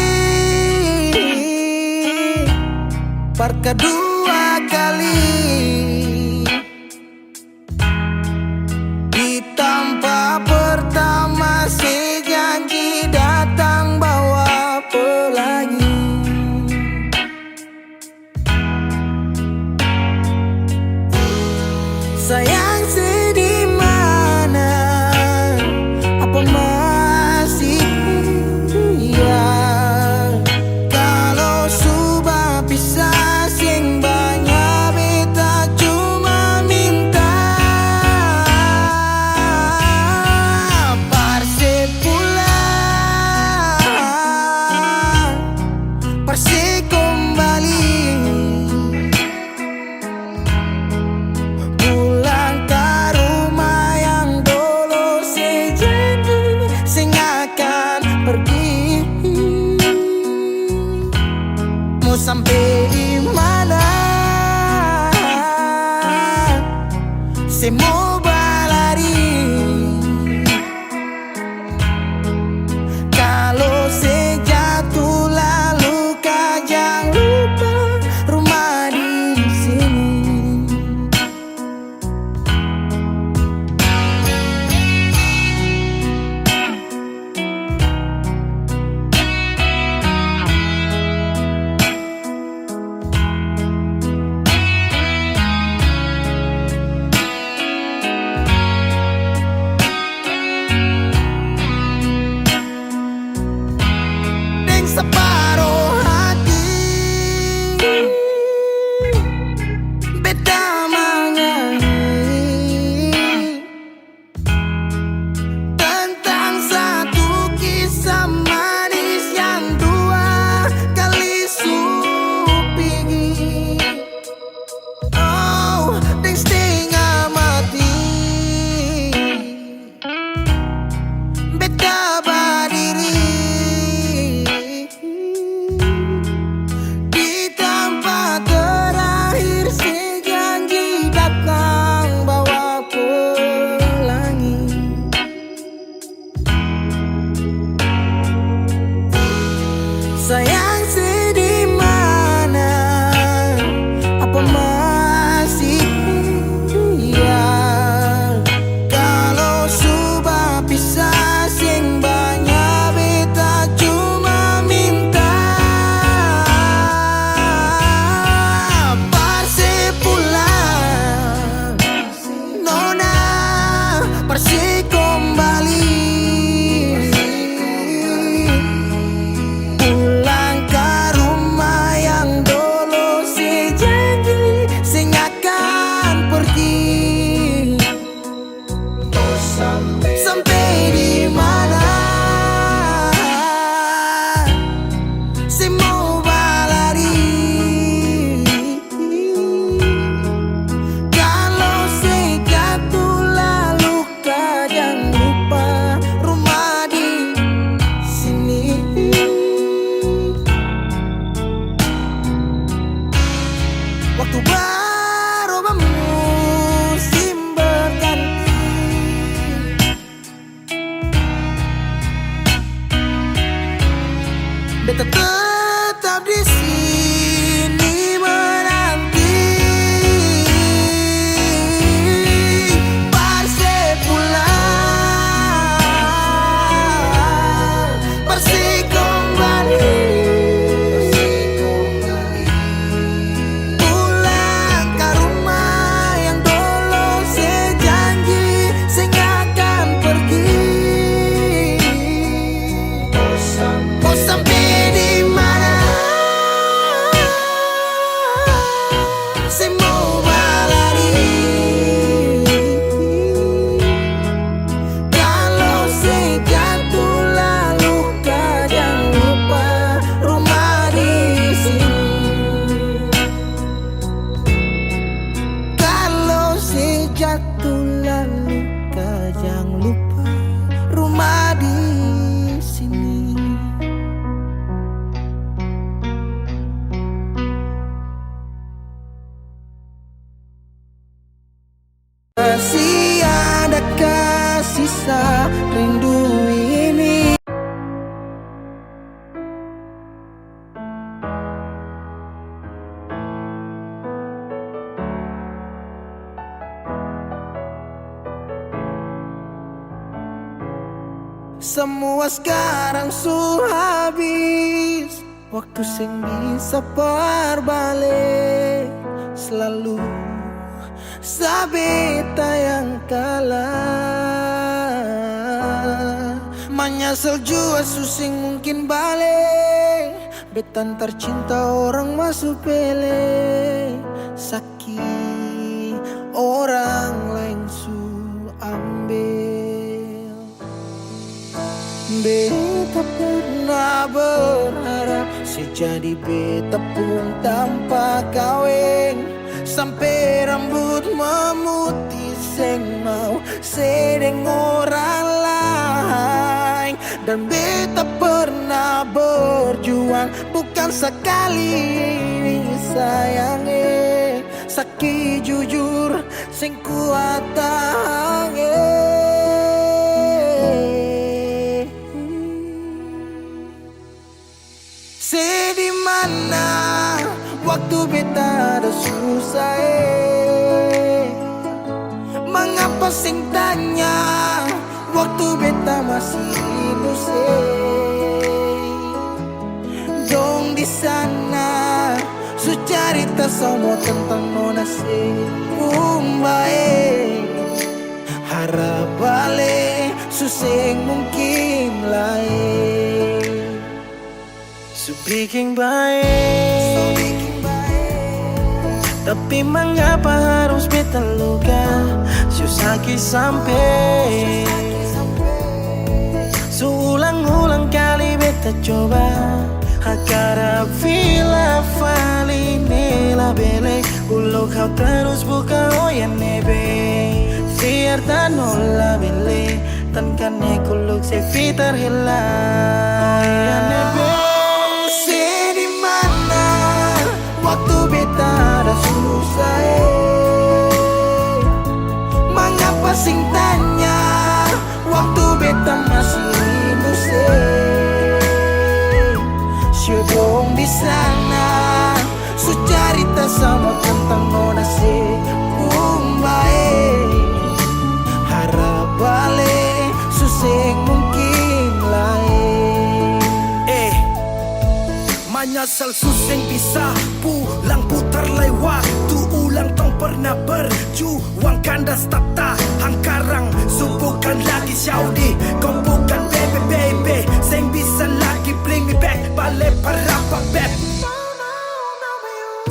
Speaker 1: par kedua kali. Tanpa pertama si janji datang bawa pelangi. Persik kembali pulang ke rumah yang dulu sejanji sing akan pergi. Mau sampai di mana? Saya mau berlari. Kalau saya jatuh lalu kau jangan lupa rumah di sini. Deng separuh hati beda menyanyi tentang satu kisah manis yang dua kali supingi. Oh, deng setengah mati beda berdiri di tempat terakhir sejanji datang bawa pelangi. Sayang sedih mana? Apa masih iya? Kalau sudah pisah sing banyak beta cuma minta Persik pulang Nona, Persik kembali pulang ke rumah yang dulu sejanji sing akan pergi. Sampai di mana? Saya mau berlari. Kalau saya jatuh lalu kau jangan lupa rumah di sini. Waktu berubah musim berganti, beta tetap di sini menanti. Persik pulang, Persik kembali. Pulang ke rumah yang dulu sejanji sing akan pergi. Mau sampai di mana? Saya mau berlari. Kalau saya jatuh lalu kau jangan lupa rumah di sini. Kalau saya jatuh lalu kau jangan lupa rumah di sini. Masih adakah sisa rindu ini? Semua sekarang sudah habis, waktu sing bisa berbalik. Selalu sabeta yang kalah. Menyesal jua susing mungkin balik. Betan tercinta orang masuk pele. Sakit orang lain su ambil. Beta pernah berharap Sejadi beta pun tanpa kawin, sampai rambut memutih seng mau sedeng orang lain. Dan beta pernah berjuang, bukan sekali sayangi. Sakit jujur sing kuat tahangi. Di mana waktu beta ada susah Mengapa sing tanya waktu beta masih hidup Dong di sana su cerita semua tentang nona Umbae harap balik suseng mungkin lain.
Speaker 5: So bikin baik, tapi mengapa harus beta luka? Susaki sampai Seulang-ulang kali beta coba Hakara vila fali nela bele Ulo kau terus buka oya nebe Fiar tanola bele Tan kane kuluk se fitar hela Oya nebe
Speaker 1: waktu beta ada susah Mengapa sing tanya waktu beta masih hidup Syedong di sana su cerita sama tentang nona Umbae harap balik suseng mungkin lain.
Speaker 7: Menyesal suseng bisa pulang putar lai waktu ulang tong pernah berjuang kandas tata hangkarang subukan lagi Saudi kau bukan baby seng bisa lagi bring me back balik para beb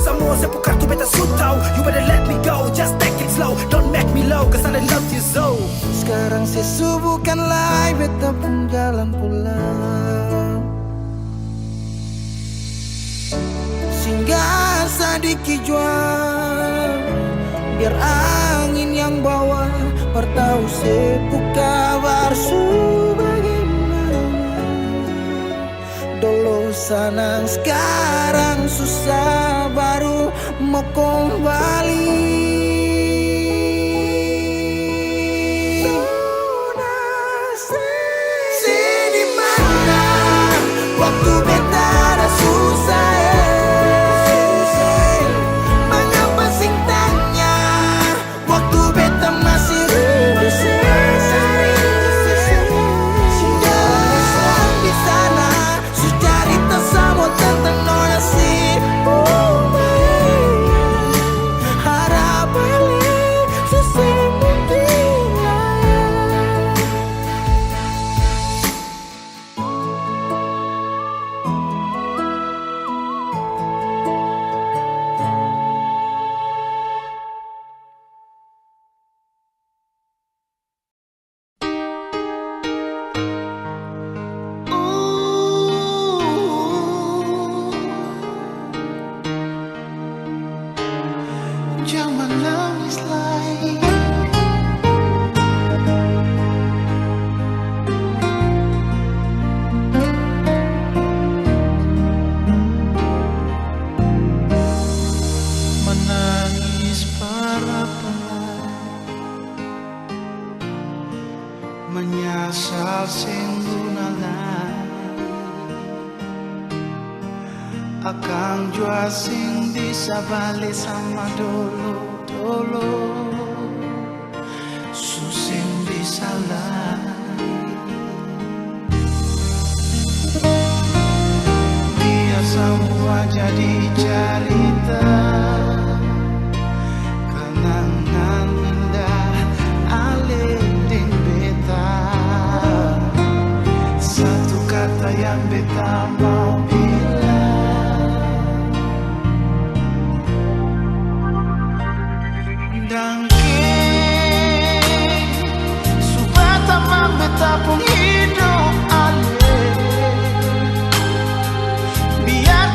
Speaker 7: semua sepukar tu beta sutau you better let me go just take it slow don't make me low cause I love you so.
Speaker 1: Sekarang sesubukan lai beta pun jalan pulang Singgah sadiki jual biar angin yang bawa bertahu sepuk kabar su bagaimana dulu senang sekarang susah baru mau kembali di mana waktu beta ada susah Akang jua sing bisa balik sama dulu Susing bisa lari Biar semua jadi cerita Kenangan indah alih ding beta Satu kata yang beta mau pun hidup alih biar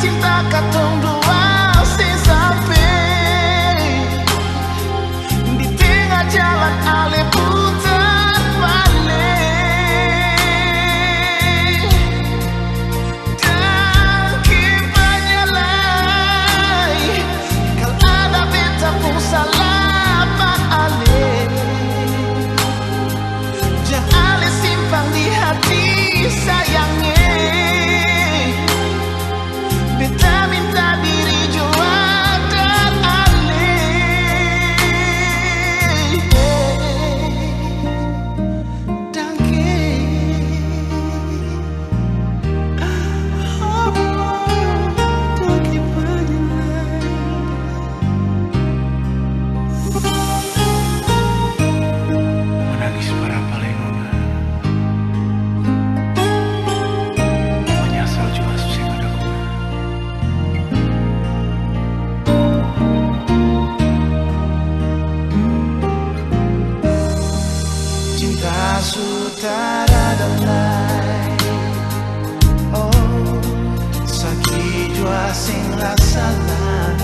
Speaker 7: salah.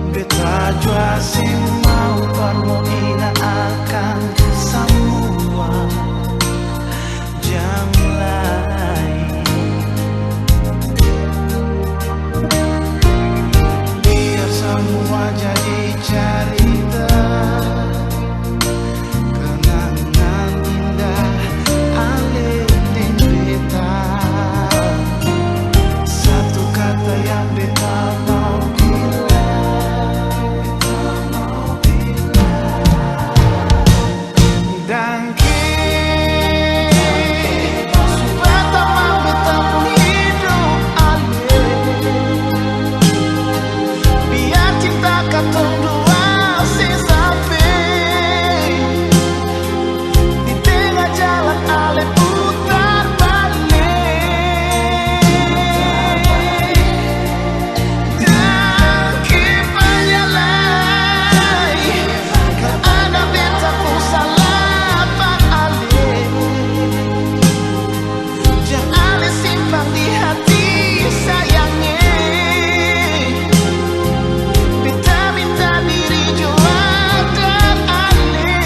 Speaker 7: Beta jua sing mau permoina akan semua jam lain. Biar semua jadi cerita, kenangan indah alih beta. Satu kata yang beta mau dan pertama beta pun hidup alih. Biar cinta katong dua sampai di tengah jalan alih putar balik. Dan kipannya lai, kan ada beta pun salah. Simpang di hati sayangnya, beta minta diri jua dan alih.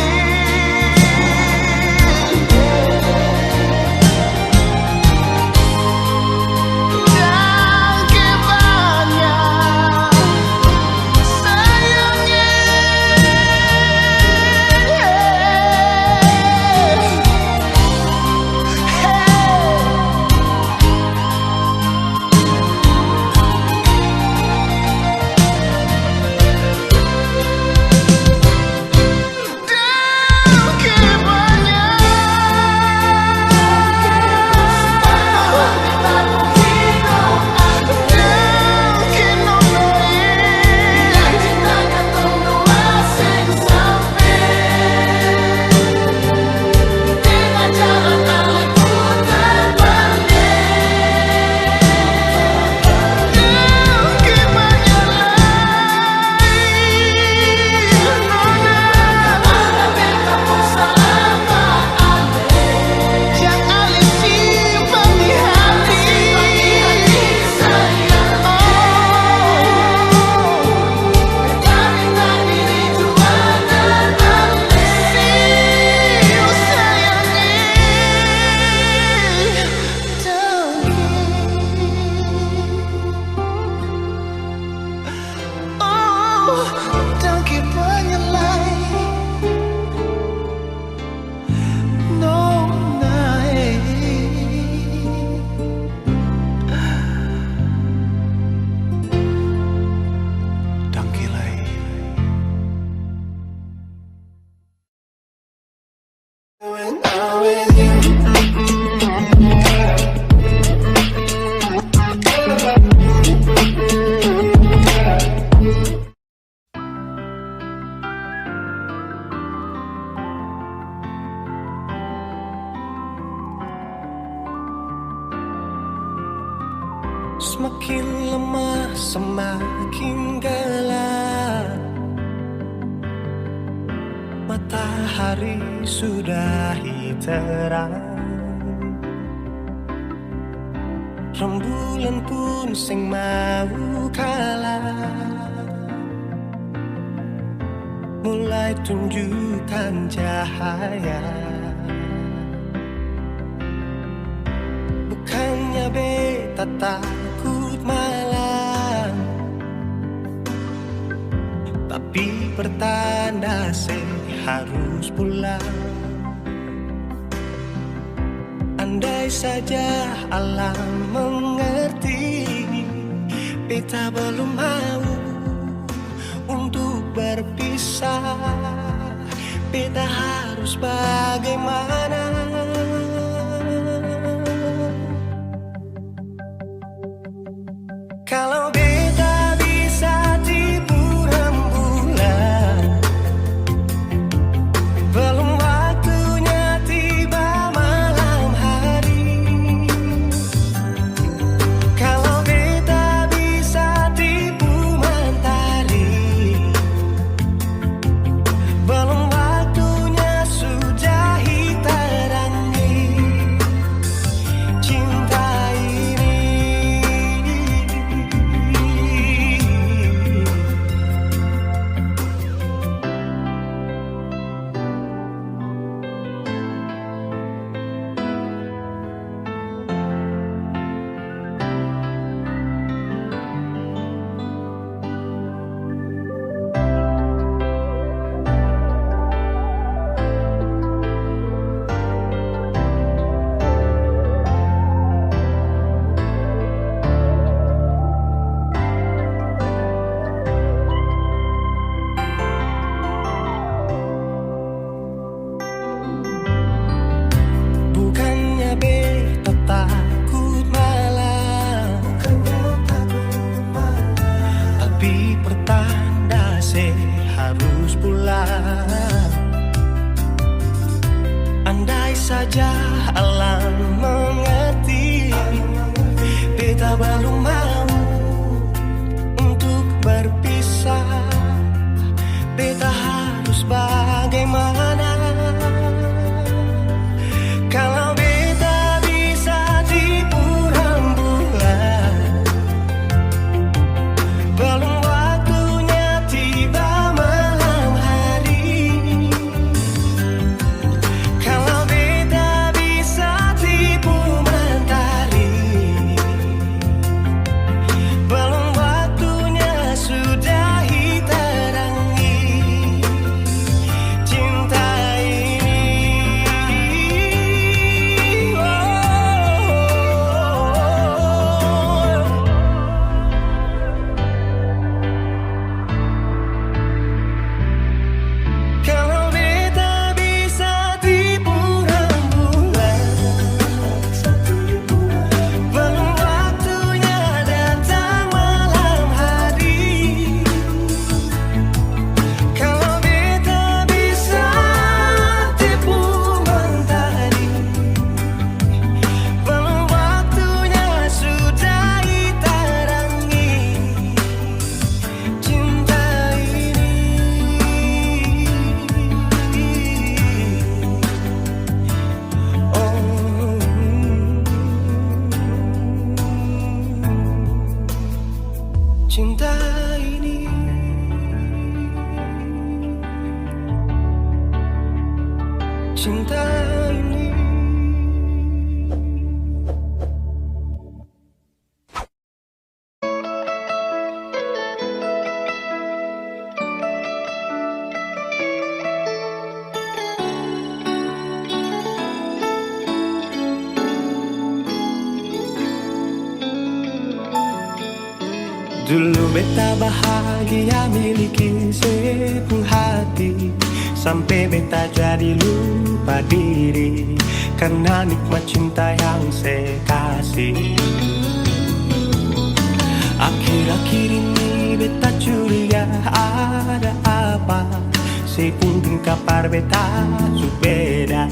Speaker 7: Dan kebanyak sayangnya. Don't keep on your life. No night. Dangkilai. Semakin lemah, semakin gelap. Matahari sudah terang. Rembulan pun sing mau kalah, mulai tunjukkan cahaya. Bukannya beta takut malam, tapi pertanda harus pulang. Andai saja alam mengerti, beta belum mau untuk berpisah. Beta harus bagaimana? Kalau beta bisa tipu rembulan, belum waktunya tiba malam hari. Kalau beta bisa tipu mentari, belum waktunya sudah terangi. Cinta ini harus pulang. Andai saja alam mengerti, beta belum mau untuk berpisah. Beta harus bagaimana kalau beta bisa tipu rembulan? Belum waktunya tiba malam hari. Kalau beta bisa tipu mentari, belum waktunya sudahi terangi cinta ini. Kalau beta bisa tipu rembulan, belum waktunya datang malam hari. Kalau beta bisa tipu mentari, belum waktunya sudahi terangi cinta ini. Cinta ini, cinta ini. Dulu beta bahagia miliki sepenuh hati, sampai beta jadi lupa diri karena nikmat cinta yang saya kasih. Akhir-akhir ini beta curiga ada apa, saya pun kapar beta subeda,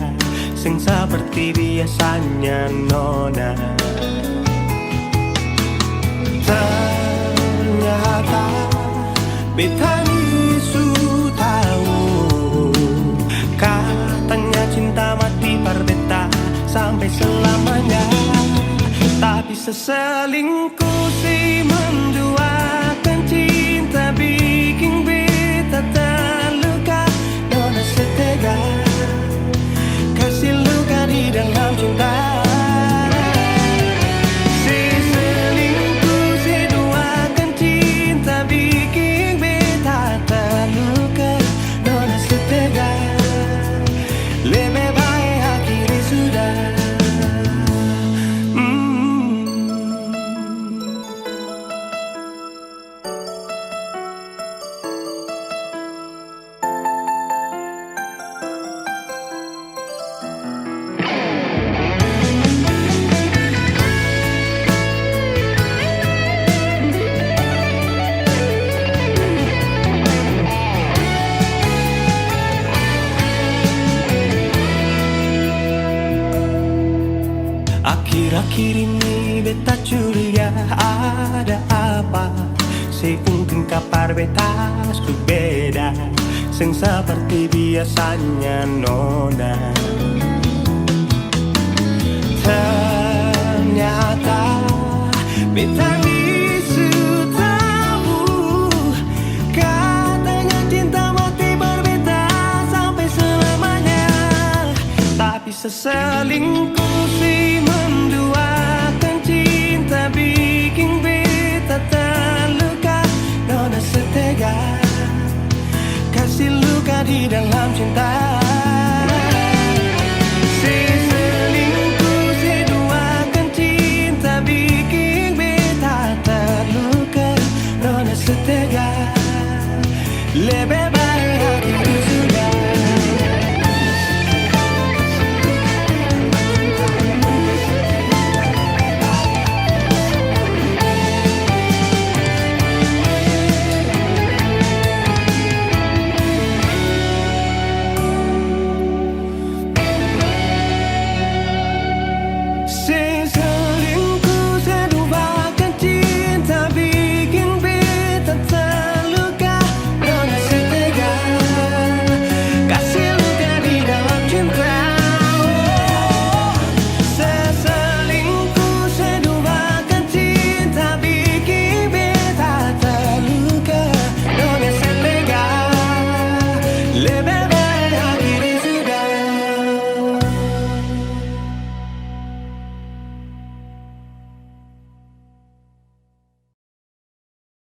Speaker 7: sing seperti biasanya nona. Ternyata beta ni su tahu, katanya cinta mati par beta sampai selamanya. Tapi seselingkuh si menduakan cinta bikin beta terluka. Nona setega kasih luka di dalam cinta. Akhir-akhir ini beta curiga ada apa, saya pun kapar beta su beda, sing seperti biasanya nona. Ternyata beta ni su tahu, katanya cinta mati berbeda sampai selamanya. Tapi seselingkuh si menduakan cinta bikin beta terluka. Nona setega kasih luka di dalam cinta.